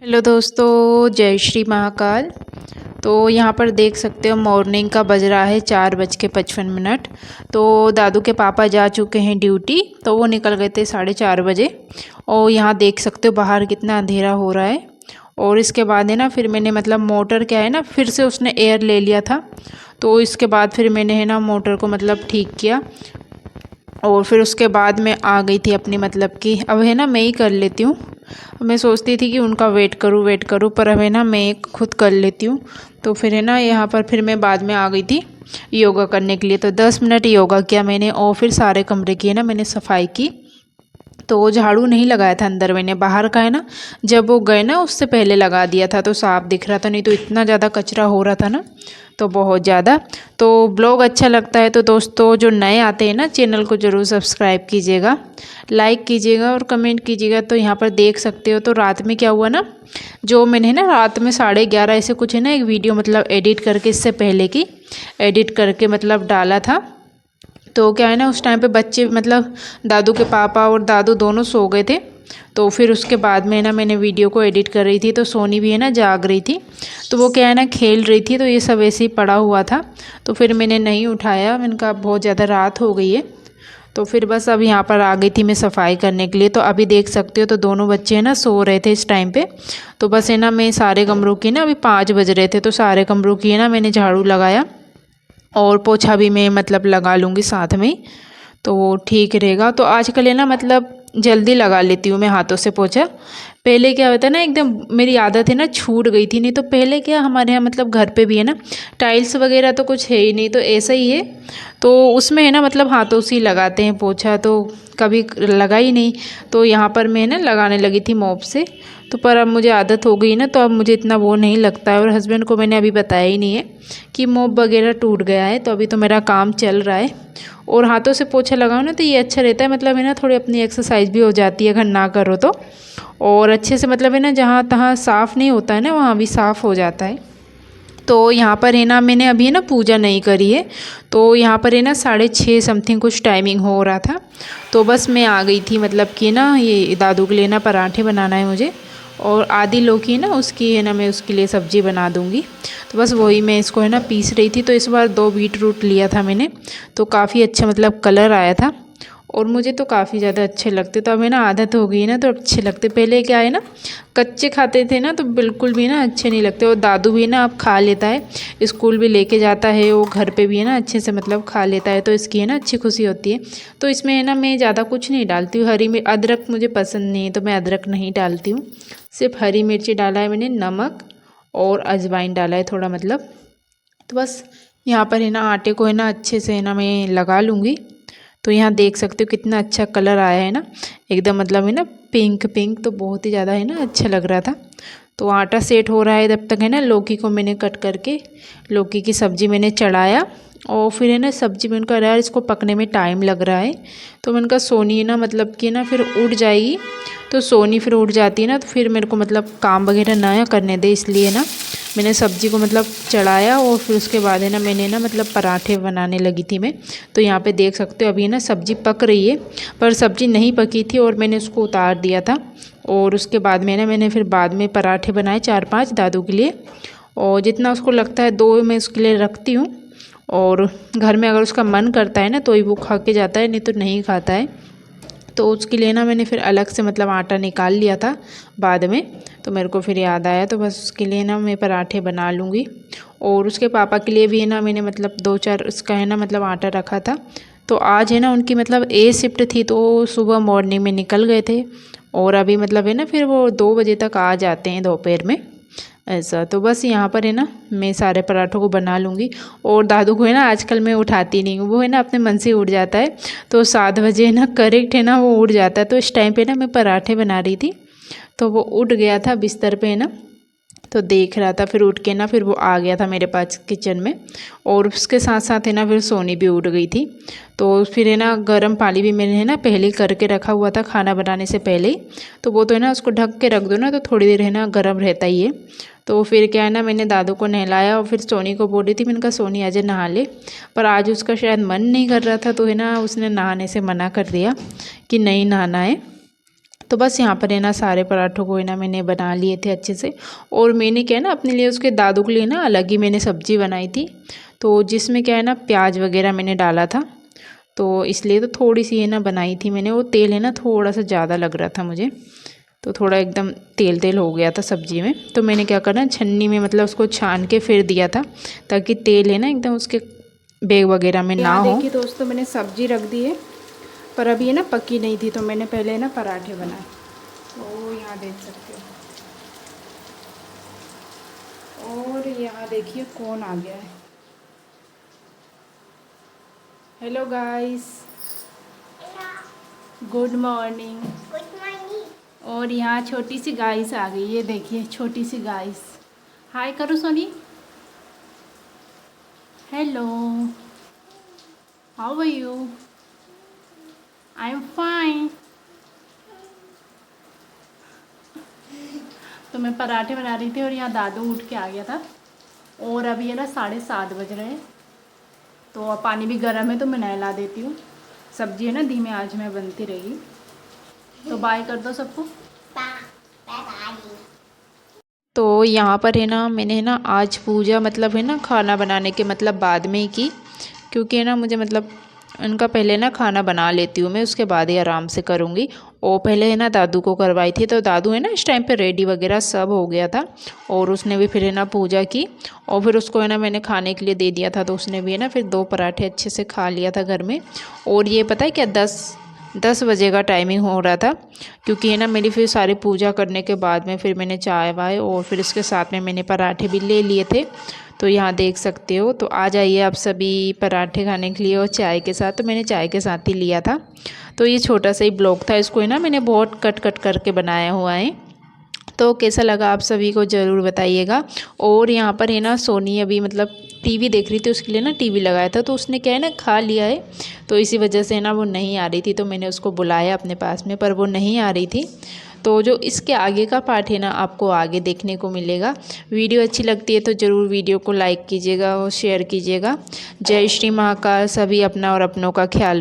Hello दोस्तों, जय श्री महाकाल। तो यहाँ पर देख सकते हो मॉर्निंग का बज रहा है 4:55। तो दादू के पापा जा चुके हैं ड्यूटी, तो वो निकल गए थे 4:30 बजे। और यहाँ देख सकते हो बाहर कितना अंधेरा हो रहा है। और इसके बाद है ना फिर मैंने मतलब मोटर क्या है ना फिर से उसने एयर ले लिया था। तो इसके बाद फिर मैंने है ना मोटर को मतलब ठीक किया। और फिर उसके बाद मैं आ गई थी अपनी मतलब कि अब है ना मैं ही कर लेती हूँ। मैं सोचती थी कि उनका वेट करूँ पर अब है ना मैं खुद कर लेती हूँ। तो फिर है ना यहाँ पर फिर मैं बाद में आ गई थी योगा करने के लिए। तो 10 मिनट योगा किया मैंने और फिर सारे कमरे की है ना मैंने सफाई की। तो वो झाड़ू नहीं लगाया था अंदर, मैंने बाहर का है ना जब वो गए ना उससे पहले लगा दिया था तो साफ दिख रहा था, नहीं तो इतना ज़्यादा कचरा हो रहा था ना, तो बहुत ज़्यादा। तो ब्लॉग अच्छा लगता है तो दोस्तों जो नए आते हैं ना चैनल को ज़रूर सब्सक्राइब कीजिएगा, लाइक कीजिएगा और कमेंट कीजिएगा। तो यहाँ पर देख सकते हो तो रात में क्या हुआ ना, जो मैंने ना रात में 11:30 ऐसे कुछ है ना एक वीडियो मतलब एडिट करके इससे पहले की एडिट करके मतलब डाला था। तो क्या है ना उस टाइम पे बच्चे मतलब दादू के पापा और दादू दोनों सो गए थे। तो फिर उसके बाद में ना मैंने वीडियो को एडिट कर रही थी तो सोनी भी है ना जाग रही थी। तो वो क्या है ना खेल रही थी तो ये सब ऐसे ही पड़ा हुआ था। तो फिर मैंने नहीं उठाया, मैंने कहा बहुत ज़्यादा रात हो गई है। तो फिर बस अब यहाँ पर आ गई थी मैं सफाई करने के लिए। तो अभी देख सकते हो तो दोनों बच्चे हैं ना सो रहे थे इस टाइम पे। तो बस है ना मैं सारे कमरों की ना अभी 5 बज रहे थे तो सारे कमरों की है ना मैंने झाड़ू लगाया। और पोछा भी मैं मतलब लगा लूँगी साथ में, तो वो ठीक रहेगा। तो आजकल है ना मतलब जल्दी लगा लेती हूँ मैं हाथों से पोछा। पहले क्या होता है ना एकदम मेरी आदत है ना छूट गई थी, नहीं तो पहले क्या हमारे यहाँ मतलब घर पे भी है ना टाइल्स वगैरह तो कुछ है ही नहीं, तो ऐसा ही है। तो उसमें है ना मतलब हाथों से ही लगाते हैं पोछा, तो कभी लगा ही नहीं। तो यहाँ पर मैं ना लगाने लगी थी मॉप से। तो पर अब मुझे आदत हो गई ना तो अब मुझे इतना वो नहीं लगता है। और हस्बैंड को मैंने अभी बताया ही नहीं है कि मॉप वगैरह टूट गया है, तो अभी तो मेरा काम चल रहा है। और हाथों से पोछा लगाओ ना तो ये अच्छा रहता है, मतलब है ना थोड़ी अपनी एक्सरसाइज भी हो जाती है अगर ना करो तो। और अच्छे से मतलब है ना जहाँ तहाँ साफ़ नहीं होता है ना वहाँ भी साफ़ हो जाता है। तो यहाँ पर है ना मैंने अभी ना पूजा नहीं करी है। तो यहाँ पर है ना 6:30 समथिंग कुछ टाइमिंग हो रहा था। तो बस मैं आ गई थी मतलब कि ना ये दादू के लिए ना पराठे बनाना है मुझे। और आधी लौकी है ना उसकी है ना मैं उसके लिए सब्ज़ी बना दूँगी। तो बस वही मैं इसको है ना पीस रही थी। तो इस बार 2 बीटरूट लिया था मैंने, तो काफ़ी अच्छा मतलब कलर आया था। और मुझे तो काफ़ी ज़्यादा अच्छे लगते, तो अब है ना आदत हो गई ना तो अच्छे लगते। पहले क्या है ना कच्चे खाते थे ना तो बिल्कुल भी ना अच्छे नहीं लगते। और दादू भी ना अब खा लेता है, स्कूल भी लेके जाता है, वो घर पे भी है ना अच्छे से मतलब खा लेता है, तो इसकी है ना अच्छी खुशी होती है। तो इसमें है ना मैं ज़्यादा कुछ नहीं डालती हूँ, हरी मिर्च अदरक मुझे पसंद नहीं है तो मैं अदरक नहीं डालती हूँ। सिर्फ हरी मिर्ची डाला है मैंने, नमक और अजवाइन डाला है थोड़ा मतलब। तो बस यहाँ पर है ना आटे को है ना अच्छे से है ना मैं लगा लूँगी। तो यहाँ देख सकते हो कितना अच्छा कलर आया है ना, एकदम मतलब है ना पिंक पिंक, तो बहुत ही ज़्यादा है ना अच्छा लग रहा था। तो आटा सेट हो रहा है तब तक है ना लौकी को मैंने कट करके लौकी की सब्ज़ी मैंने चढ़ाया। और फिर है ना सब्ज़ी में उनका यार इसको पकने में टाइम लग रहा है। तो मैंने कहा सोनी है ना मतलब कि ना फिर उड़ जाएगी, तो सोनी फिर उड़ जाती है ना तो फिर मेरे को मतलब काम वगैरह ना करने दे, इसलिए ना मैंने सब्ज़ी को मतलब चढ़ाया। और फिर उसके बाद है ना मैंने ना मतलब पराठे बनाने लगी थी मैं। तो यहाँ पे देख सकते हो अभी ना सब्ज़ी पक रही है, पर सब्ज़ी नहीं पकी थी और मैंने उसको उतार दिया था। और उसके बाद में ना मैंने फिर बाद में पराठे बनाए 4-5 दादू के लिए। और जितना उसको लगता है 2 मैं उसके लिए रखती हूँ। और घर में अगर उसका मन करता है ना तो ही वो खा के जाता है, नहीं तो नहीं खाता है। तो उसके लिए ना मैंने फिर अलग से मतलब आटा निकाल लिया था बाद में। तो मेरे को फिर याद आया तो बस उसके लिए ना मैं पराठे बना लूँगी। और उसके पापा के लिए भी है ना मैंने मतलब 2-4 उसका है ना मतलब आटा रखा था। तो आज है ना उनकी मतलब ए शिफ्ट थी तो सुबह मॉर्निंग में निकल गए थे। और अभी मतलब है ना फिर वो 2 बजे तक आ जाते हैं दोपहर में ऐसा। तो बस यहाँ पर है ना मैं सारे पराठों को बना लूँगी। और दादू को है ना आजकल मैं उठाती नहीं हूँ, वो है ना अपने मन से उठ जाता है। तो 7 बजे है ना करेक्ट है ना वो उठ जाता है। तो इस टाइम पे ना मैं पराठे बना रही थी तो वो उठ गया था बिस्तर पे है ना, तो देख रहा था, फिर उठ के ना फिर वो आ गया था मेरे पास किचन में। और उसके साथ साथ है ना फिर सोनी भी उठ गई थी। तो फिर है ना गर्म पानी भी मैंने है ना पहले ही करके रखा हुआ था खाना बनाने से पहले ही। तो वो तो है ना उसको ढक के रख दो ना तो थोड़ी देर है ना गर्म रहता ही है। तो फिर क्या है ना मैंने दादू को नहलाया और फिर सोनी को बोल रही थी, मैंने कहा सोनी आज नहा ले। पर आज उसका शायद मन नहीं कर रहा था तो है ना उसने नहाने से मना कर दिया कि नहीं नहाना है। तो बस यहाँ पर है ना सारे पराठों को है ना मैंने बना लिए थे अच्छे से। और मैंने क्या है ना अपने लिए उसके दादू के लिए ना अलग ही मैंने सब्ज़ी बनाई थी, तो जिसमें क्या है ना प्याज वगैरह मैंने डाला था, तो इसलिए तो थोड़ी सी है ना बनाई थी मैंने। वो तेल है ना थोड़ा सा ज़्यादा लग रहा था मुझे, तो थोड़ा एकदम तेल तेल हो गया था सब्ज़ी में। तो मैंने क्या करना छन्नी में मतलब उसको छान के फिर दिया था, ताकि तेल है ना एकदम उसके बैग वगैरह में ना हो। देखिए दोस्तों, मैंने सब्जी रख दी है, पर अभी है ना पकी नहीं थी, तो मैंने पहले ना पराठे बनाए। तो यहाँ देख सकते हो। और यहाँ देखिए कौन आ गया है। Hello guys, good morning. Good morning. और यहाँ छोटी सी गाइस आ गई, ये देखिए छोटी सी गाइस। हाय करो Soni. Hello, how are you? I am fine. तो मैं पराठे बना रही थी और यहाँ दादू उठ के आ गया था। और अभी है ना 7:30 बज रहे हैं, तो अब पानी भी गर्म है तो मैं नहला देती हूँ। सब्जी है ना धीमे आंच में बनती रहेगी। तो बाय कर दो सबको। तो यहाँ पर है ना मैंने है ना आज पूजा मतलब है ना खाना बनाने के मतलब बाद में ही की, क्योंकि है ना मुझे मतलब उनका पहले ना खाना बना लेती हूँ मैं, उसके बाद ही आराम से करूँगी। और पहले है ना दादू को करवाई थी, तो दादू है ना इस टाइम पे रेडी वगैरह सब हो गया था, और उसने भी फिर है ना पूजा की, और फिर उसको है ना मैंने खाने के लिए दे दिया था। तो उसने भी है ना फिर 2 पराठे अच्छे से खा लिया था घर में। और ये पता है क्या 10 बजे का टाइमिंग हो रहा था, क्योंकि है ना मेरी फिर सारी पूजा करने के बाद में फिर मैंने चाय वाय और फिर इसके साथ में मैंने पराठे भी ले लिए थे। तो यहाँ देख सकते हो। तो आ जाइए आप सभी पराठे खाने के लिए और चाय के साथ। तो मैंने चाय के साथ ही लिया था। तो ये छोटा सा ही ब्लॉग था, इसको है ना मैंने बहुत कट कट करके बनाया हुआ है। तो कैसा लगा आप सभी को ज़रूर बताइएगा। और यहाँ पर है ना सोनी अभी मतलब टीवी देख रही थी, उसके लिए ना टीवी लगाया था, तो उसने क्या है ना खा लिया है, तो इसी वजह से ना वो नहीं आ रही थी। तो मैंने उसको बुलाया अपने पास में, पर वो नहीं आ रही थी। तो जो इसके आगे का पार्ट है ना आपको आगे देखने को मिलेगा। वीडियो अच्छी लगती है तो ज़रूर वीडियो को लाइक कीजिएगा और शेयर कीजिएगा। जय श्री महाकाल। सभी अपना और अपनों का ख्याल रखिए।